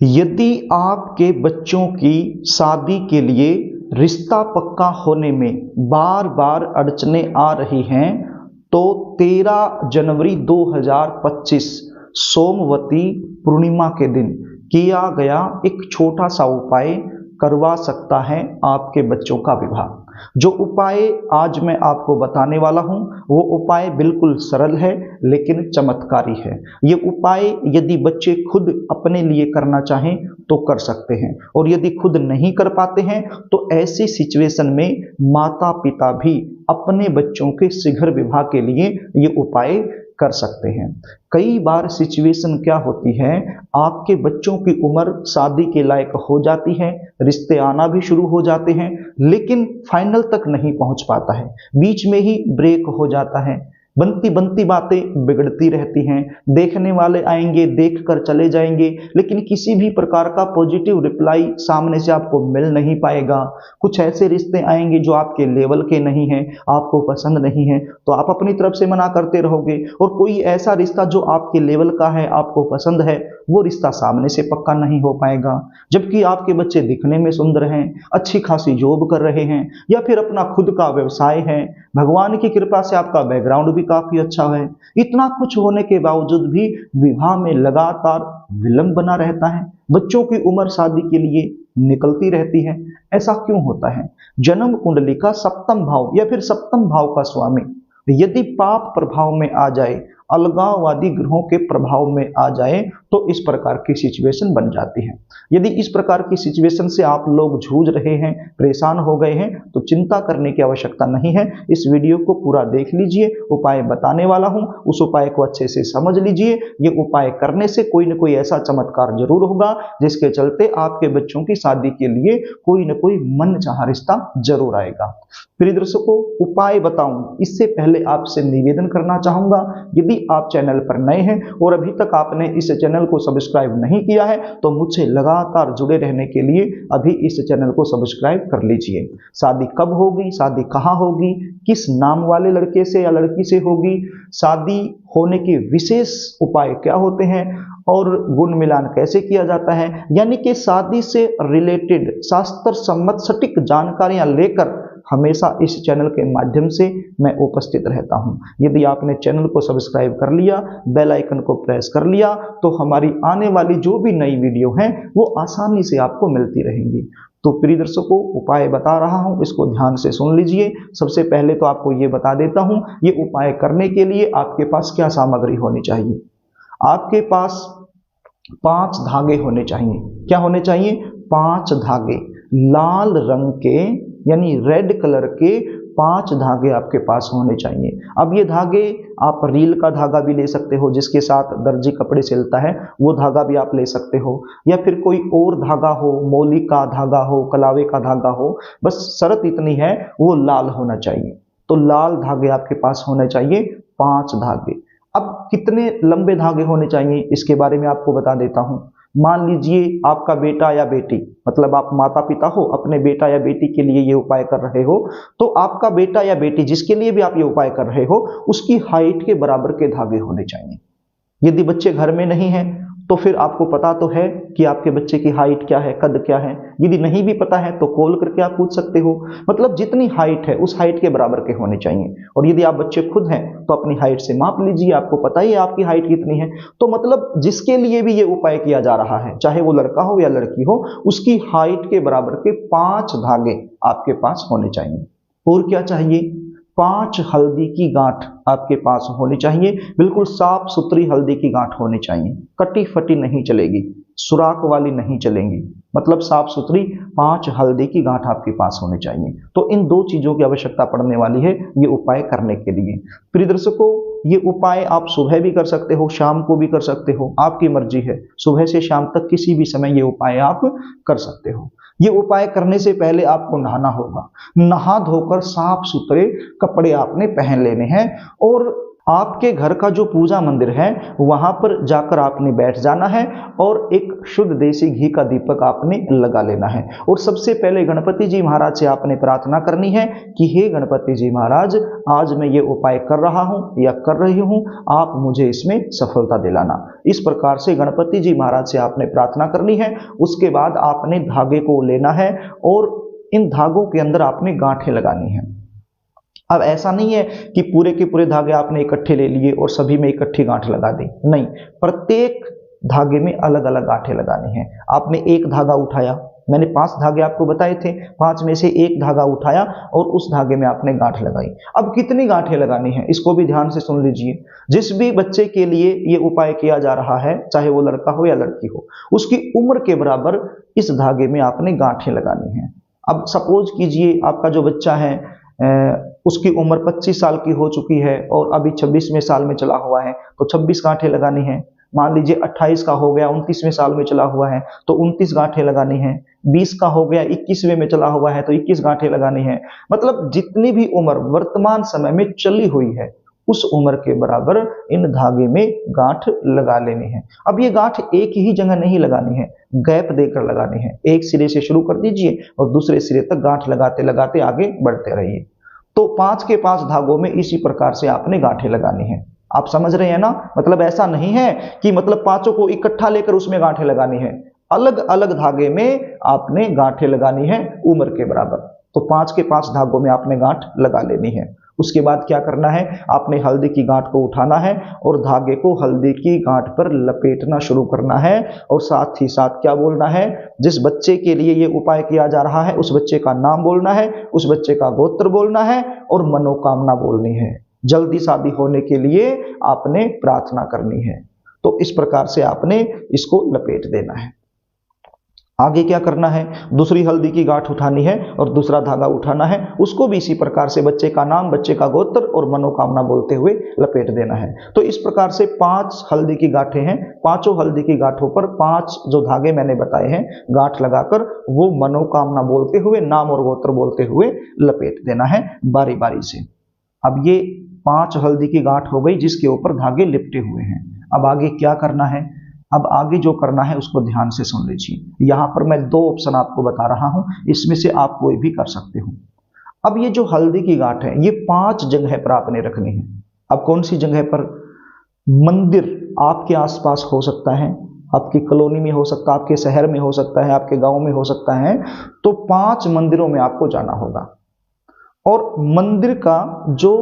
यदि आपके बच्चों की शादी के लिए रिश्ता पक्का होने में बार बार अड़चनें आ रही हैं तो 13 जनवरी 2025 सोमवती पूर्णिमा के दिन किया गया एक छोटा सा उपाय करवा सकता है आपके बच्चों का विवाह। जो उपाय आज मैं आपको बताने वाला हूं वो उपाय बिल्कुल सरल है लेकिन चमत्कारी है। ये उपाय यदि बच्चे खुद अपने लिए करना चाहें तो कर सकते हैं, और यदि खुद नहीं कर पाते हैं तो ऐसी सिचुएशन में माता पिता भी अपने बच्चों के शीघ्र विवाह के लिए ये उपाय कर सकते हैं। कई बार सिचुएशन क्या होती है, आपके बच्चों की उम्र शादी के लायक हो जाती है, रिश्ते आना भी शुरू हो जाते हैं, लेकिन फाइनल तक नहीं पहुंच पाता है, बीच में ही ब्रेक हो जाता है। बनती बनती बातें बिगड़ती रहती हैं, देखने वाले आएंगे देख कर चले जाएंगे, लेकिन किसी भी प्रकार का पॉजिटिव रिप्लाई सामने से आपको मिल नहीं पाएगा। कुछ ऐसे रिश्ते आएंगे जो आपके लेवल के नहीं हैं, आपको पसंद नहीं है, तो आप अपनी तरफ से मना करते रहोगे, और कोई ऐसा रिश्ता जो आपके लेवल का है, आपको पसंद है, वो रिश्ता सामने से पक्का नहीं हो पाएगा। जबकि आपके बच्चे दिखने में सुंदर हैं, अच्छी खासी जॉब कर रहे हैं, या फिर अपना खुद का व्यवसाय है, भगवान की कृपा से आपका बैकग्राउंड भी काफी अच्छा है, इतना कुछ होने के बावजूद भी विवाह में लगातार विलंब बना रहता है, बच्चों की उम्र शादी के लिए निकलती रहती है। ऐसा क्यों होता है? जन्म कुंडली का सप्तम भाव या फिर सप्तम भाव का स्वामी यदि पाप प्रभाव में आ जाए, अलगाववादी ग्रहों के प्रभाव में आ जाए, तो इस प्रकार की सिचुएशन बन जाती है। यदि इस प्रकार की सिचुएशन से आप लोग जूझ रहे हैं, परेशान हो गए हैं, तो चिंता करने की आवश्यकता नहीं है। इस वीडियो को पूरा देख लीजिए, उपाय बताने वाला हूं, उस उपाय को अच्छे से समझ लीजिए। ये उपाय करने से कोई न कोई ऐसा चमत्कार जरूर होगा जिसके चलते आपके बच्चों की शादी के लिए कोई न कोई मनचाहा रिश्ता जरूर आएगा। प्रिय दर्शकों, उपाय बताऊं इससे पहले आपसे निवेदन करना चाहूंगा, यदि आप चैनल पर नए हैं और अभी तक आपने इस चैनल को सब्सक्राइब नहीं किया है तो मुझसे लगातार जुड़े रहने के लिए अभी इस चैनल को सब्सक्राइब कर लीजिए। शादी कब होगी, शादी कहाँ होगी, किस नाम वाले लड़के से या लड़की से होगी, शादी होने के विशेष उपाय क्या होते हैं, और गुण मिलान कैसे किया जाता है, यानी कि शादी से रिलेटेड शास्त्र सम्मत सटीक जानकारियां लेकर हमेशा इस चैनल के माध्यम से मैं उपस्थित रहता हूं। यदि आपने चैनल को सब्सक्राइब कर लिया, बेल आइकन को प्रेस कर लिया, तो हमारी आने वाली जो भी नई वीडियो हैं वो आसानी से आपको मिलती रहेंगी। तो प्रिय दर्शकों, उपाय बता रहा हूं, इसको ध्यान से सुन लीजिए। सबसे पहले तो आपको ये बता देता हूं, ये उपाय करने के लिए आपके पास क्या सामग्री होनी चाहिए। आपके पास 5 धागे होने चाहिए। क्या होने चाहिए? 5 धागे लाल रंग के, यानी रेड कलर के 5 धागे आपके पास होने चाहिए। अब ये धागे आप रील का धागा भी ले सकते हो, जिसके साथ दर्जी कपड़े सिलता है, वो धागा भी आप ले सकते हो, या फिर कोई और धागा हो, मौली का धागा हो, कलावे का धागा हो, बस शर्त इतनी है वो लाल होना चाहिए। तो लाल धागे आपके पास होने चाहिए, 5 धागे। अब कितने लंबे धागे होने चाहिए इसके बारे में आपको बता देता हूं। मान लीजिए आपका बेटा या बेटी, मतलब आप माता पिता हो, अपने बेटा या बेटी के लिए ये उपाय कर रहे हो, तो आपका बेटा या बेटी जिसके लिए भी आप ये उपाय कर रहे हो उसकी हाइट के बराबर के धागे होने चाहिए। यदि बच्चे घर में नहीं हैं तो फिर आपको पता तो है कि आपके बच्चे की हाइट क्या है, कद क्या है। यदि नहीं भी पता है तो कॉल करके आप पूछ सकते हो। मतलब जितनी हाइट है उस हाइट के बराबर के होने चाहिए। और यदि आप बच्चे खुद हैं तो अपनी हाइट से माप लीजिए, आपको पता ही है आपकी हाइट कितनी है। तो मतलब जिसके लिए भी ये उपाय किया जा रहा है, चाहे वो लड़का हो या लड़की हो, उसकी हाइट के बराबर के 5 धागे आपके पास होने चाहिए। और क्या चाहिए? 5 हल्दी की गांठ आपके पास होनी चाहिए, बिल्कुल साफ सुथरी हल्दी की गांठ होनी चाहिए, कटी फटी नहीं चलेगी, सुराख वाली नहीं चलेंगी, मतलब साफ सुथरी 5 हल्दी की गांठ आपके पास होनी चाहिए। तो इन 2 चीजों की आवश्यकता पड़ने वाली है ये उपाय करने के लिए। प्रिय दर्शकों, ये उपाय आप सुबह भी कर सकते हो, शाम को भी कर सकते हो, आपकी मर्जी है। सुबह से शाम तक किसी भी समय ये उपाय आप कर सकते हो। ये उपाय करने से पहले आपको नहाना होगा। नहा धोकर साफ सुथरे कपड़े आपने पहन लेने हैं, और आपके घर का जो पूजा मंदिर है वहां पर जाकर आपने बैठ जाना है और एक शुद्ध देसी घी का दीपक आपने लगा लेना है। और सबसे पहले गणपति जी महाराज से आपने प्रार्थना करनी है कि हे गणपति जी महाराज, आज मैं ये उपाय कर रहा हूं या कर रही हूं, आप मुझे इसमें सफलता दिलाना। इस प्रकार से गणपति जी महाराज से आपने प्रार्थना करनी है। उसके बाद आपने धागे को लेना है और इन धागों के अंदर आपने गांठें लगानी है। अब ऐसा नहीं है कि पूरे के पूरे धागे आपने इकट्ठे ले लिए और सभी में इकट्ठी गांठ लगा दी, नहीं, प्रत्येक धागे में अलग अलग गांठें लगानी है। आपने एक धागा उठाया, मैंने 5 धागे आपको बताए थे, 5 में से एक धागा उठाया और उस धागे में आपने गांठ लगाई। अब कितनी गांठें लगानी है इसको भी ध्यान से सुन लीजिए। जिस भी बच्चे के लिए ये उपाय किया जा रहा है, चाहे वो लड़का हो या लड़की हो, उसकी उम्र के बराबर इस धागे में आपने गांठें लगानी है। अब सपोज कीजिए आपका जो बच्चा है उसकी उम्र 25 साल की हो चुकी है और अभी 26वें साल में चला हुआ है, तो 26 गांठें लगानी है। मान लीजिए 28 का हो गया, 29वें साल में चला हुआ है तो 29 गांठें लगानी है। 20 का हो गया, 21वें में चला हुआ है तो 21 गांठें लगानी है। मतलब जितनी भी उम्र वर्तमान समय में चली हुई है उस उम्र के बराबर इन धागे में गांठ लगा लेनी है। अब ये गांठ एक ही जगह नहीं लगानी है, गैप देकर लगानी है। एक सिरे से शुरू कर दीजिए और दूसरे सिरे तक गांठ लगाते लगाते आगे बढ़ते रहिए। तो 5 के 5 धागों में इसी प्रकार से आपने गांठें लगानी है। आप समझ रहे हैं ना? मतलब ऐसा नहीं है कि मतलब पांचों को इकट्ठा लेकर उसमें गांठें लगानी है, अलग अलग धागे में आपने गांठें लगानी है उम्र के बराबर। तो 5 के 5 धागों में आपने गांठ लगा लेनी है। उसके बाद क्या करना है, आपने हल्दी की गांठ को उठाना है और धागे को हल्दी की गांठ पर लपेटना शुरू करना है। और साथ ही साथ क्या बोलना है, जिस बच्चे के लिए ये उपाय किया जा रहा है उस बच्चे का नाम बोलना है, उस बच्चे का गोत्र बोलना है और मनोकामना बोलनी है। जल्दी शादी होने के लिए आपने प्रार्थना करनी है। तो इस प्रकार से आपने इसको लपेट देना है। आगे क्या करना है, दूसरी हल्दी की गांठ उठानी है और दूसरा धागा उठाना है, उसको भी इसी प्रकार से बच्चे का नाम, बच्चे का गोत्र और मनोकामना बोलते हुए लपेट देना है। तो इस प्रकार से 5 हल्दी की गांठें हैं, पांचों हल्दी की गांठों पर 5 जो धागे मैंने बताए हैं गांठ लगाकर वो मनोकामना बोलते हुए, नाम और गोत्र बोलते हुए लपेट देना है बारी बारी से। अब ये 5 हल्दी की गांठ हो गई जिसके ऊपर धागे लिपटे हुए हैं। अब आगे क्या करना है, अब आगे जो करना है उसको ध्यान से सुन लीजिए। यहां पर मैं 2 ऑप्शन आपको बता रहा हूं, इसमें से आप कोई भी कर सकते हो। अब ये जो हल्दी की गांठ है ये 5 जगह पर आपने रखनी है। अब कौन सी जगह पर, मंदिर आपके आसपास हो सकता है, आपकी कॉलोनी में हो सकता है, आपके शहर में हो सकता है, आपके गांव में हो सकता है। तो 5 मंदिरों में आपको जाना होगा और मंदिर का जो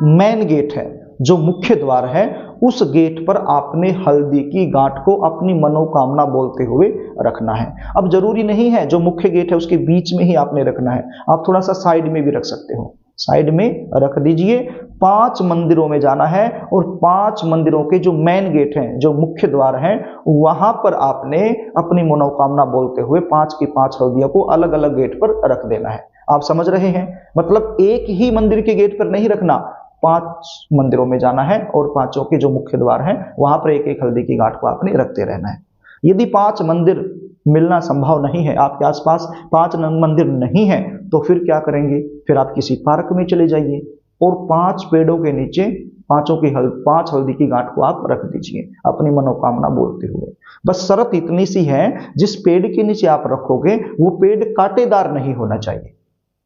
मेन गेट है, जो मुख्य द्वार है, उस गेट पर आपने हल्दी की गांठ को अपनी मनोकामना बोलते हुए रखना है। अब जरूरी नहीं है जो मुख्य गेट है उसके बीच में ही आपने रखना है, आप थोड़ा सा साइड में भी रख सकते हो, साइड में रख दीजिए। 5 मंदिरों में जाना है और 5 मंदिरों के जो मेन गेट हैं, जो मुख्य द्वार हैं, वहां पर आपने अपनी मनोकामना बोलते हुए 5 की 5 हल्दियों को अलग अलग गेट पर रख देना है। आप समझ रहे हैं? मतलब एक ही मंदिर के गेट पर नहीं रखना, 5 मंदिरों में जाना है और 5 के जो मुख्य द्वार हैं वहां पर एक एक हल्दी की गांठ को आपने रखते रहना है। यदि 5 मंदिर मिलना संभव नहीं है, आपके आसपास 5 मंदिर नहीं है, तो फिर क्या करेंगे, फिर आप किसी पार्क में चले जाइए और 5 पेड़ों के नीचे 5 हल्दी की गांठ को आप रख दीजिए अपनी मनोकामना बोलते हुए। बस शर्त इतनी सी है, जिस पेड़ के नीचे आप रखोगे वो पेड़ कांटेदार नहीं होना चाहिए,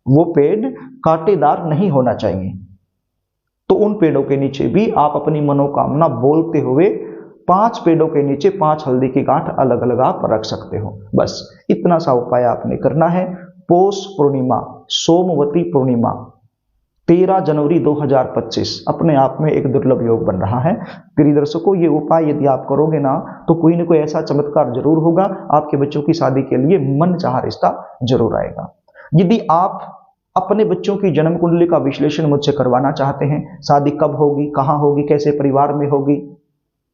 वो पेड़ कांटेदार नहीं होना चाहिए। तो उन पेड़ों के नीचे भी आप अपनी मनोकामना बोलते हुए 5 पेड़ों के नीचे 5 हल्दी की गांठ अलग अलग आप रख सकते हो। बस इतना सा उपाय आपने करना है। पौष पूर्णिमा, सोमवती पूर्णिमा, 13 जनवरी 2025 अपने आप में एक दुर्लभ योग बन रहा है। प्रिय दर्शकों, ये उपाय यदि आप करोगे ना तो कोई ना कोई ऐसा चमत्कार जरूर होगा, आपके बच्चों की शादी के लिए मनचाहा रिश्ता जरूर आएगा। यदि आप अपने बच्चों की जन्म कुंडली का विश्लेषण मुझसे करवाना चाहते हैं, शादी कब होगी, कहाँ होगी, कैसे परिवार में होगी,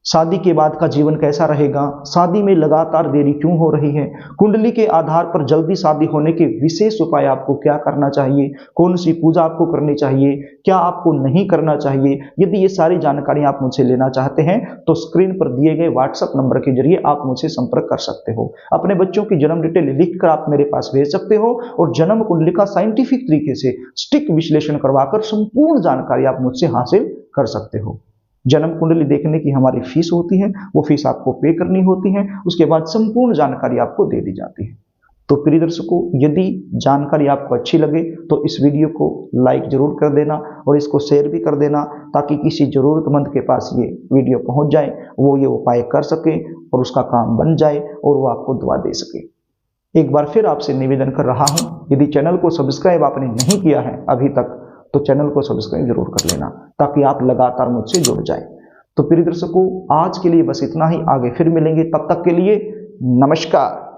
शादी के बाद का जीवन कैसा रहेगा, शादी में लगातार देरी क्यों हो रही है, कुंडली के आधार पर जल्दी शादी होने के विशेष उपाय आपको क्या करना चाहिए, कौन सी पूजा आपको करनी चाहिए, क्या आपको नहीं करना चाहिए। यदि ये सारी जानकारी आप मुझसे लेना चाहते हैं तो स्क्रीन पर दिए गए व्हाट्सएप नंबर के जरिए आप मुझसे संपर्क कर सकते हो। अपने बच्चों की जन्म डिटेल लिखकर आप मेरे पास भेज सकते हो और जन्म कुंडली का साइंटिफिक तरीके से सटीक विश्लेषण करवाकर संपूर्ण जानकारी आप मुझसे हासिल कर सकते हो। जन्म कुंडली देखने की हमारी फीस होती है, वो फीस आपको पे करनी होती है, उसके बाद संपूर्ण जानकारी आपको दे दी जाती है। तो प्रिय दर्शकों, यदि जानकारी आपको अच्छी लगे तो इस वीडियो को लाइक जरूर कर देना और इसको शेयर भी कर देना, ताकि किसी जरूरतमंद के पास ये वीडियो पहुंच जाए, वो ये उपाय कर सके और उसका काम बन जाए और वो आपको दुआ दे सके। एक बार फिर आपसे निवेदन कर रहा हूं, यदि चैनल को सब्सक्राइब आपने नहीं किया है अभी तक तो चैनल को सब्सक्राइब जरूर कर लेना, ताकि आप लगातार मुझसे जुड़ जाए। तो प्रिय दर्शकों, आज के लिए बस इतना ही, आगे फिर मिलेंगे, तब तक के लिए नमस्कार।